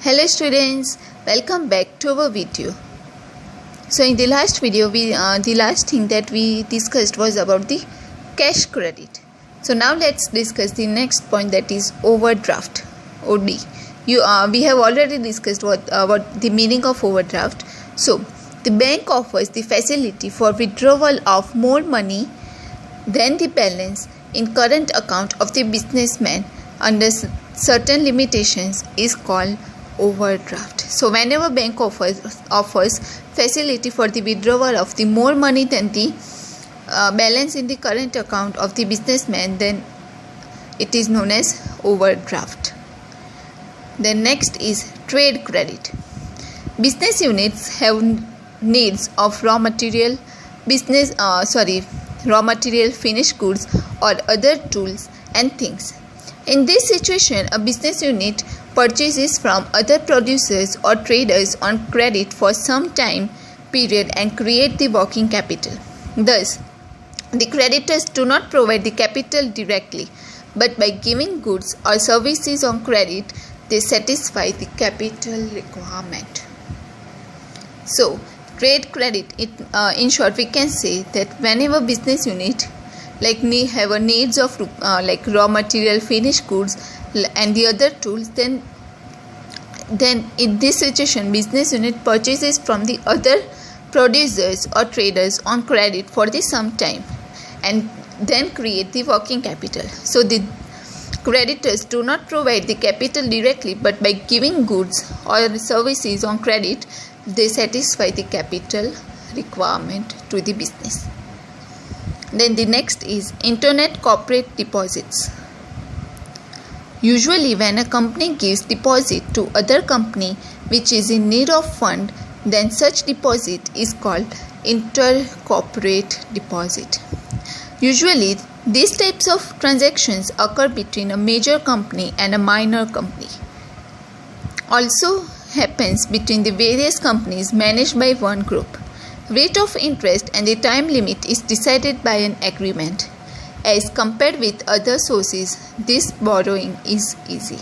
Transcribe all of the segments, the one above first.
Hello students, welcome back to our video. So in the last video, the last thing that we discussed was about the cash credit. So now let's discuss the next point, that is overdraft, OD. We have already discussed what the meaning of overdraft. So the bank offers the facility for withdrawal of more money than the balance in current account of the businessman under certain limitations is called overdraft. So whenever bank offers facility for the withdrawal of the more money than the balance in the current account of the businessman, then it is known as overdraft. Then next is trade credit. Business units have needs of raw material, finished goods or other tools and things. In this situation, a business unit purchases from other producers or traders on credit for some time period and create the working capital. Thus, the creditors do not provide the capital directly, but by giving goods or services on credit, they satisfy the capital requirement. So, trade credit, in short, we can say that whenever business unit have a needs of raw material, finished goods and the other tools, then in this situation business unit purchases from the other producers or traders on credit for the some time and then create the working capital. So the creditors do not provide the capital directly, but by giving goods or services on credit, they satisfy the capital requirement to the business. Then the next is internet corporate deposits. Usually when a company gives deposit to other company which is in need of fund, then such deposit is called intercorporate deposit. Usually these types of transactions occur between a major company and a minor company. Also happens between the various companies managed by one group. Rate of interest and the time limit is decided by an agreement. As compared with other sources, this borrowing is easy.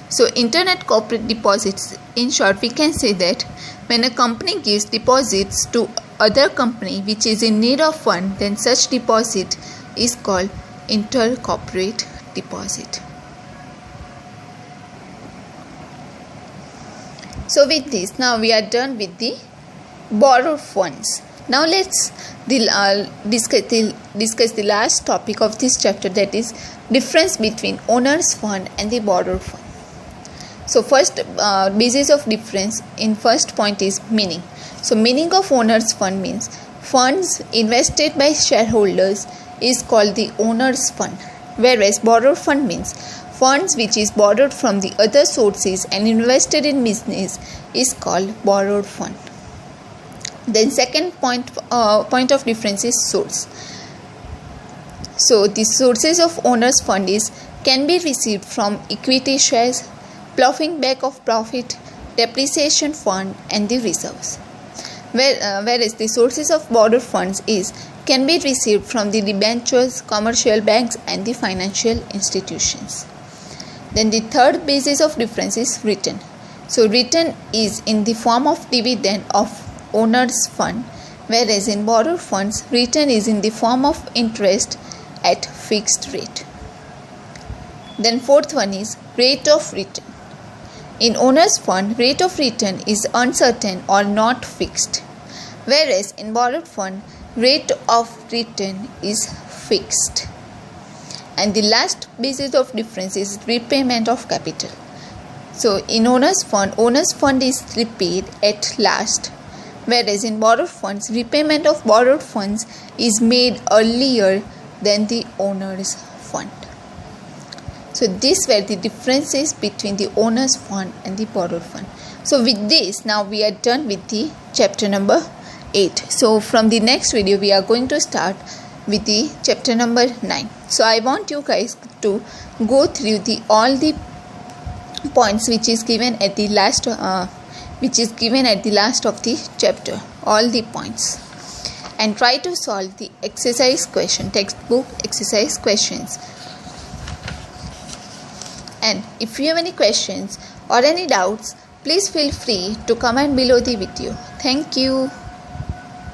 So internet corporate deposits, in short, we can say that when a company gives deposits to other company which is in need of fund, then such deposit is called intercorporate deposit. So with this, now we are done with the borrowed funds. Now let's discuss the last topic of this chapter, that is difference between owner's fund and the borrowed fund. So first basis of difference in first point is meaning. So meaning of owner's fund means funds invested by shareholders is called the owner's fund, whereas borrowed fund means funds which is borrowed from the other sources and invested in business is called borrowed fund. Then second point of difference is source. So the sources of owner's fund can be received from equity shares, ploughing back of profit, depreciation fund and the reserves. Whereas the sources of borrowed funds can be received from the debentures, commercial banks and the financial institutions. Then the third basis of difference is return. So return is in the form of dividend of owner's fund, whereas in borrowed funds, return is in the form of interest at fixed rate. Then fourth one is rate of return. In owner's fund, rate of return is uncertain or not fixed, whereas in borrowed fund, rate of return is fixed. And the last basis of difference is repayment of capital. So in owner's fund is repaid at last, whereas in borrowed funds, repayment of borrowed funds is made earlier than the owner's fund. So these were the differences between the owner's fund and the borrowed fund. So with this, now we are done with the chapter number 8. So from the next video, we are going to start with the chapter number 9. So I want you guys to go through all the points which is given at the last of the chapter, all the points, and try to solve the textbook exercise questions. And if you have any questions or any doubts, Please feel free to comment below the video. Thank you.